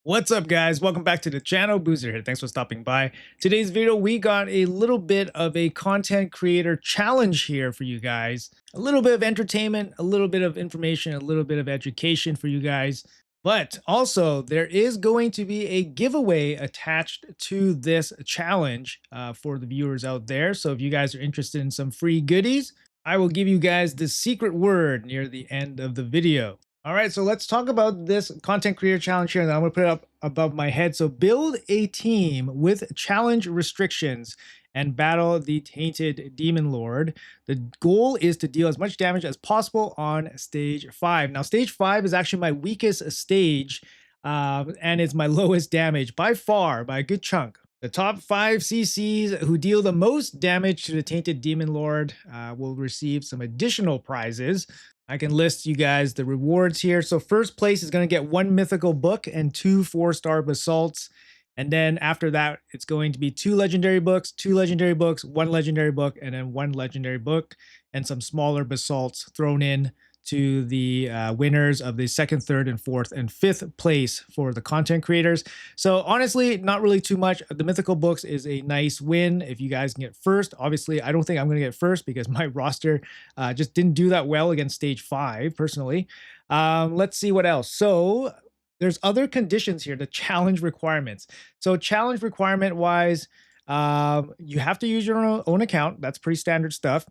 What's up, guys? Welcome back to the channel. Boozer here. Thanks for stopping by. Today's video, we got a little bit of a content creator challenge here for you guys. A little bit of entertainment, a little bit of information, a little bit of education for you guys. But also, there is going to be a giveaway attached to this challenge for the viewers out there. So if you guys are interested in some free goodies, I will give you guys the secret word near the end of the video. All right, so let's talk about this content creator challenge here. And I'm going to put it up above my head. So build a team with challenge restrictions and battle the tainted demon lord. The goal is to deal as much damage as possible on stage 5. Now, stage 5 is actually my weakest stage, and it's my lowest damage by far, by a good chunk. The top 5 CCs who deal the most damage to the Tainted Demon Lord will receive some additional prizes. I can list you guys the rewards here. So first place is going to get 1 mythical book and 2 4-star basalts. And then after that, it's going to be 2 legendary books, 2 legendary books, 1 legendary book, and then 1 legendary book, and some smaller basalts thrown in to the winners of the 2nd, 3rd, and 4th, and 5th place for the content creators. So honestly, not really too much. The mythical books is a nice win if you guys can get first. Obviously, I don't think I'm going to get first because my roster just didn't do that well against stage 5 personally. Let's see what else. So there's other conditions here, the challenge requirements. So challenge requirement wise, you have to use your own account. That's pretty standard stuff.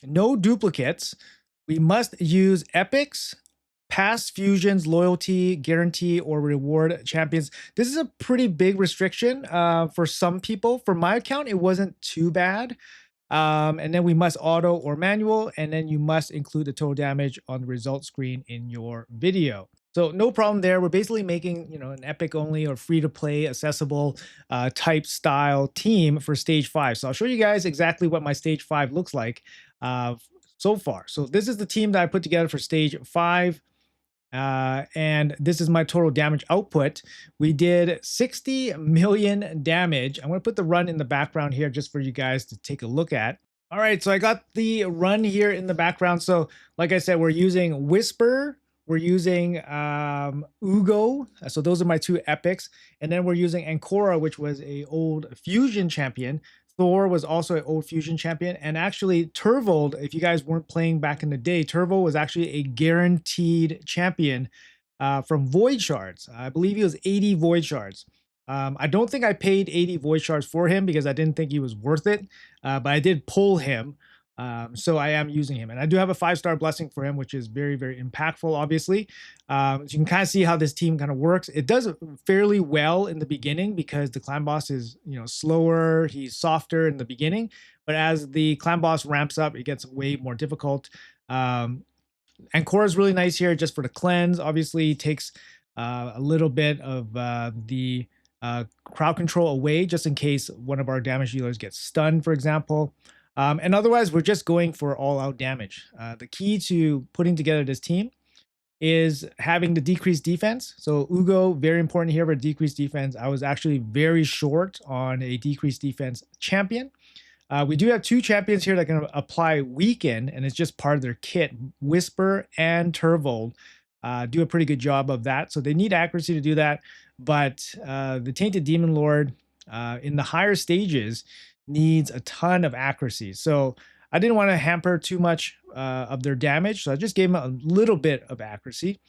No duplicates. We must use epics, past fusions, loyalty, guarantee, or reward champions. This is a pretty big restriction for some people. For my account, it wasn't too bad. And then we must auto or manual, and then you must include the total damage on the result screen in your video. So no problem there. We're basically making, an epic only or free to play accessible type style team for stage 5. So I'll show you guys exactly what my stage 5 looks like so far. So this is the team that I put together for stage 5. And this is my total damage output. We did 60 million damage. I'm going to put the run in the background here just for you guys to take a look at. All right, so I got the run here in the background. So like I said, we're using Whisper, we're using Ugo. So those are my 2 epics. And then we're using Ancora, which was a old fusion champion. Thor was also an old fusion champion. And actually, Turvold, if you guys weren't playing back in the day, Turvold was actually a guaranteed champion from Void Shards. I believe he was 80 Void Shards. I don't think I paid 80 Void Shards for him because I didn't think he was worth it, but I did pull him. So I am using him. And I do have a 5-star blessing for him, which is very, very impactful, obviously. So you can kind of see how this team kind of works. It does fairly well in the beginning because the clan boss is, slower. He's softer in the beginning. But as the clan boss ramps up, it gets way more difficult. Ancora is really nice here just for the cleanse. Obviously, takes a little bit of the crowd control away just in case one of our damage dealers gets stunned, for example. And otherwise, we're just going for all-out damage. The key to putting together this team is having the decreased defense. So Ugo, very important here for decreased defense. I was actually very short on a decreased defense champion. We do have 2 champions here that can apply weaken, and it's just part of their kit. Whisper and Turvold do a pretty good job of that. So they need accuracy to do that. But the Tainted Demon Lord in the higher stages needs a ton of accuracy. So I didn't want to hamper too much of their damage. So I just gave them a little bit of accuracy.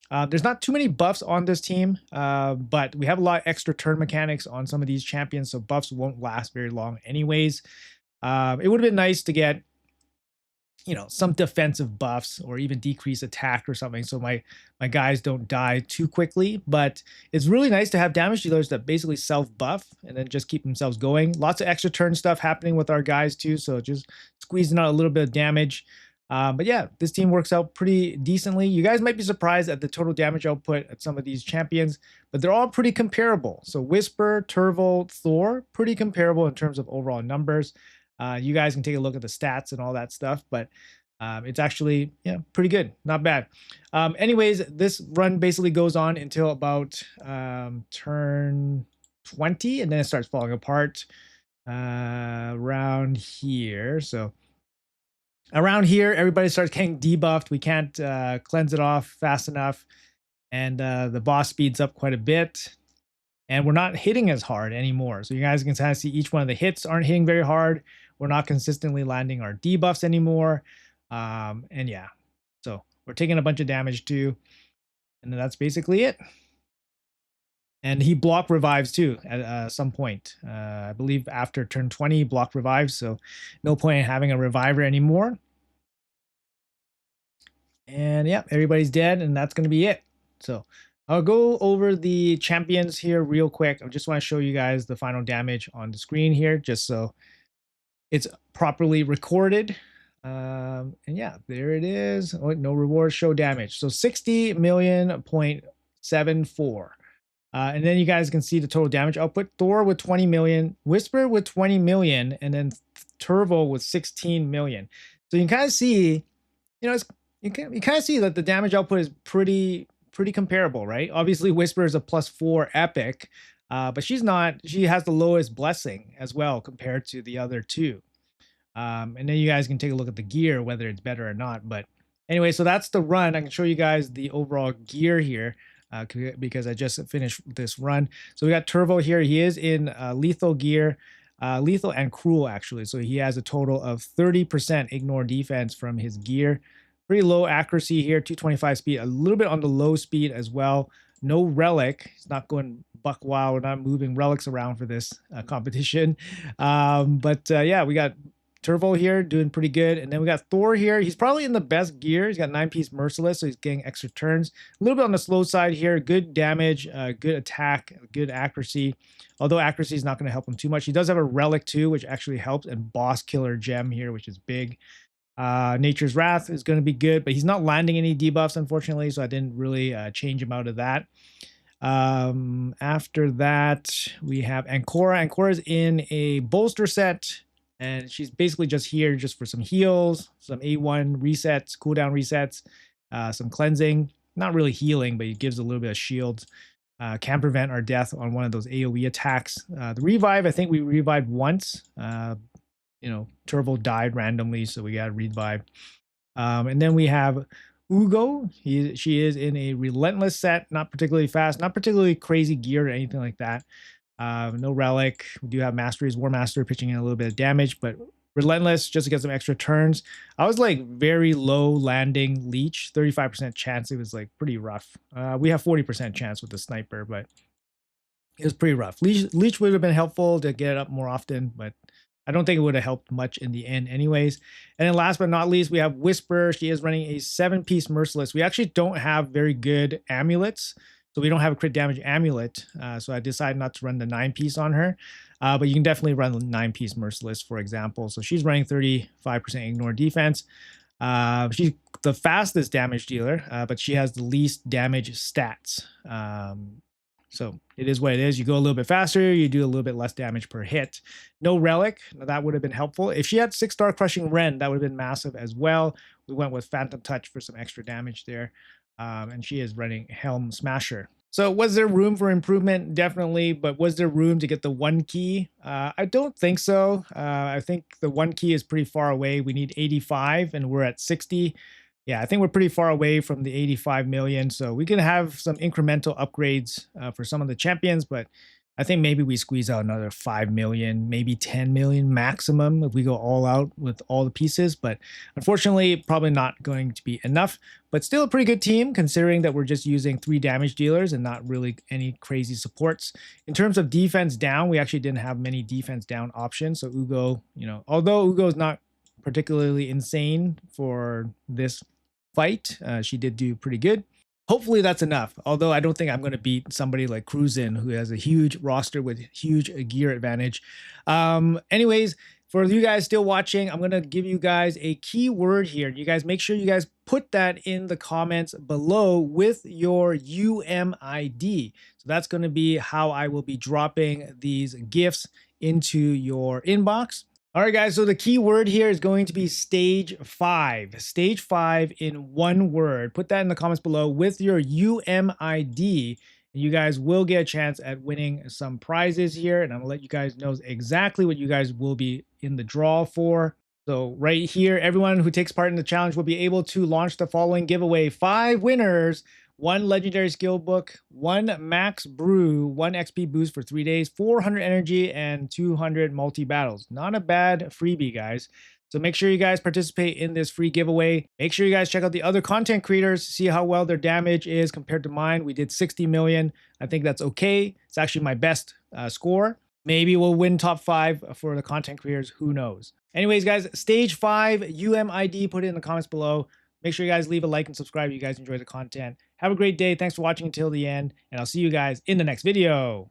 There's not too many buffs on this team, but we have a lot of extra turn mechanics on some of these champions. So buffs won't last very long anyways. It would have been nice to get, some defensive buffs or even decrease attack or something. So my guys don't die too quickly, but it's really nice to have damage dealers that basically self-buff and then just keep themselves going. Lots of extra turn stuff happening with our guys too. So just squeezing out a little bit of damage. But yeah, this team works out pretty decently. You guys might be surprised at the total damage output at some of these champions, but they're all pretty comparable. So Whisper, Turvold, Thor, pretty comparable in terms of overall numbers. You guys can take a look at the stats and all that stuff, but it's actually, pretty good. Not bad. Anyways, this run basically goes on until about turn 20, and then it starts falling apart around here. So around here, everybody starts getting debuffed. We can't cleanse it off fast enough, and the boss speeds up quite a bit. and we're not hitting as hard anymore. So you guys can kind of see each one of the hits aren't hitting very hard. We're not consistently landing our debuffs anymore. And yeah, so we're taking a bunch of damage too. And then that's basically it. And he block revives too at some point. I believe after turn 20, block revives. So no point in having a reviver anymore. And yeah, everybody's dead, and that's going to be it. So I'll go over the champions here real quick. I just want to show you guys the final damage on the screen here, just so it's properly recorded. And yeah, there it is. Oh, no rewards, show damage. So 60,000,000.74. And then you guys can see the total damage output. Thor with 20 million, Whisper with 20 million, and then Turvo with 16 million. So you can kind of see, you know, you kind of see that the damage output is pretty comparable, right? Obviously, Whisper is a +4 epic, but she has the lowest blessing as well compared to the other two. And then you guys can take a look at the gear, whether it's better or not. But anyway, so that's the run. I can show you guys the overall gear here because I just finished this run. So we got Turvo here. He is in lethal gear, lethal and cruel actually. So he has a total of 30% ignore defense from his gear. Pretty low accuracy here, 225 speed, a little bit on the low speed as well. No relic. He's not going buck wild. We're not moving relics around for this competition. But yeah, we got Turvo here doing pretty good. And then we got Thor here. He's probably in the best gear. He's got 9-piece Merciless, so he's getting extra turns. A little bit on the slow side here. Good damage, good attack, good accuracy. Although accuracy is not going to help him too much. He does have a relic too, which actually helps, and boss killer gem here, which is big. Nature's Wrath is going to be good, but he's not landing any debuffs, unfortunately, so I didn't really change him out of that. After that, we have Ancora. Ancora's in a bolster set, and she's basically just here just for some heals, some A1 resets, cooldown resets, some cleansing. Not really healing, but it gives a little bit of shields. Can prevent our death on one of those AoE attacks. The revive, I think we revived once. You know, Turvo died randomly, so we got a revive. And then we have Ugo. She is in a relentless set, not particularly fast, not particularly crazy gear or anything like that. No relic. We do have Mastery's War Master pitching in a little bit of damage, but relentless just to get some extra turns. I was like very low landing leech, 35% chance. It was like pretty rough. We have 40% chance with the sniper, but it was pretty rough. Leech would have been helpful to get it up more often, but I don't think it would have helped much in the end anyways. And then last but not least, we have Whisper. She is running a 7-piece Merciless. We actually don't have very good amulets, so we don't have a crit damage amulet. So I decided not to run the 9-piece on her. But you can definitely run the 9-piece Merciless, for example. So she's running 35% ignore defense. She's the fastest damage dealer, but she has the least damage stats. So it is what it is. You go a little bit faster, you do a little bit less damage per hit. No relic, that would have been helpful. If she had 6-star crushing Ren, that would have been massive as well. We went with Phantom Touch for some extra damage there. And she is running Helm Smasher. So was there room for improvement? Definitely, but was there room to get the 1 key? I don't think so. I think the 1 key is pretty far away. We need 85 and we're at 60. Yeah, I think we're pretty far away from the 85 million. So we can have some incremental upgrades for some of the champions, but I think maybe we squeeze out another 5 million, maybe 10 million maximum if we go all out with all the pieces. But unfortunately, probably not going to be enough, but still a pretty good team considering that we're just using 3 damage dealers and not really any crazy supports. In terms of defense down, we actually didn't have many defense down options. So Ugo, you know, although Ugo is not particularly insane for this fight, she did do pretty good. Hopefully that's enough, although I don't think I'm going to beat somebody like Cruisin, who has a huge roster with huge gear advantage. Anyways, for you guys still watching, I'm going to give you guys a keyword here. You guys make sure you guys put that in the comments below with your UMID. So that's going to be how I will be dropping these gifts into your inbox. All right, guys, so the key word here is going to be stage 5. Stage 5 in one word. Put that in the comments below with your UMID. And you guys will get a chance at winning some prizes here. And I'm going to let you guys know exactly what you guys will be in the draw for. So right here, everyone who takes part in the challenge will be able to launch the following giveaway. 5 winners 1 legendary skill book, 1 max brew, 1 XP boost for 3 days, 400 energy, and 200 multi battles. Not a bad freebie, guys. So make sure you guys participate in this free giveaway. Make sure you guys check out the other content creators, see how well their damage is compared to mine. We did 60 million. I think that's okay. It's actually my best score. Maybe we'll win top 5 for the content creators. Who knows? Anyways, guys, stage 5 UMID. Put it in the comments below. Make sure you guys leave a like and subscribe if you guys enjoy the content. Have a great day. Thanks for watching until the end, and I'll see you guys in the next video.